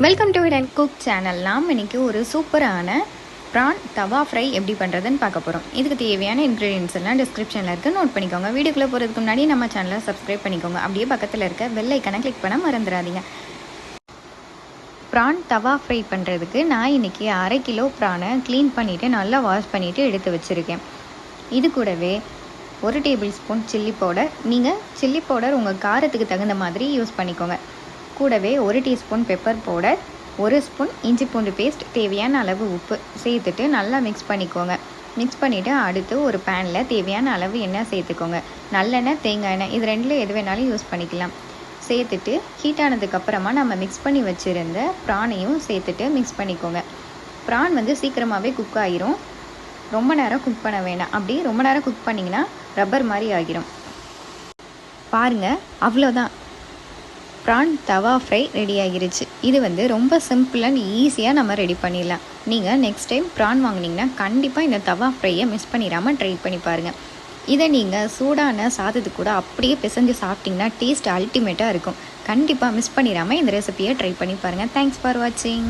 Welcome to it and cook channel. நாம் இன்றைக்கி ஒரு சூப்பரான ப்ரான் தவா ஃப்ரை எப்படி பண்ணுறதுன்னு பார்க்க போகிறோம். இதுக்கு தேவையான இன்க்ரீடியன்ஸ் எல்லாம் டிஸ்கிரிப்ஷனில் இருக்குது, நோட் பண்ணிக்கோங்க. வீடியோக்குள்ளே போகிறதுக்கு முன்னாடி நம்ம சேனலை சப்ஸ்கிரைப் பண்ணிக்கோங்க. அப்படியே பக்கத்தில் இருக்க பெல் ஐக்கனை கிளிக் பண்ண மறந்துடாதீங்க. ப்ரான் தவா ஃப்ரை பண்ணுறதுக்கு நான் இன்றைக்கி 1/2 கிலோ ப்ரானை க்ளீன் பண்ணிவிட்டு நல்லா வாஷ் பண்ணிவிட்டு எடுத்து வச்சுருக்கேன். இது கூடவே 1 டேபிள் ஸ்பூன் சில்லி பவுடர். நீங்கள் சில்லி பவுடர் உங்கள் காரத்துக்கு தகுந்த மாதிரி யூஸ் பண்ணிக்கோங்க. கூடவே 1 டீஸ்பூன் பெப்பர் பவுடர், 1 ஸ்பூன் இஞ்சி பூண்டு பேஸ்ட், தேவையான அளவு உப்பு சேர்த்துட்டு நல்லா மிக்ஸ் பண்ணிக்கோங்க. மிக்ஸ் பண்ணிவிட்டு அடுத்து ஒரு பேனில் தேவையான அளவு எண்ணெய் சேர்த்துக்கோங்க. நல்லெண்ணெய், தேங்காய் எண்ணெய் இது ரெண்டில் எது வேணாலும் யூஸ் பண்ணிக்கலாம். சேர்த்துட்டு ஹீட் ஆனதுக்கப்புறமா நம்ம மிக்ஸ் பண்ணி வச்சுருந்த ப்ரானையும் சேர்த்துட்டு மிக்ஸ் பண்ணிக்கோங்க. ப்ரான் சீக்கிரமாகவே குக் ஆகிரும். ரொம்ப நேரம் குக் பண்ண வேணாம். அப்படி ரொம்ப நேரம் குக் பண்ணிங்கன்னா ரப்பர் மாதிரி ஆகிரும். பாருங்கள், அவ்வளோதான், ப்ரான் தவா ஃப்ரை ரெடி ஆகிருச்சு. இது ரொம்ப சிம்பிள் அண்ட் ஈஸியாக நம்ம ரெடி பண்ணிடலாம். நீங்கள் நெக்ஸ்ட் டைம் ப்ரான் வாங்கினீங்கன்னா கண்டிப்பாக இந்த தவா ஃப்ரையை மிஸ் பண்ணிடாமல் ட்ரை பண்ணி பாருங்கள். இதை நீங்கள் சூடான சாதத்துக்கு கூட அப்படியே பிசைஞ்சு சாப்பிட்டிங்கன்னா டேஸ்ட் அல்டிமேட்டாக இருக்கும். கண்டிப்பாக மிஸ் பண்ணிடாமல் இந்த ரெசிபியை ட்ரை பண்ணி பாருங்கள். தேங்க்ஸ் ஃபார் வாட்சிங்.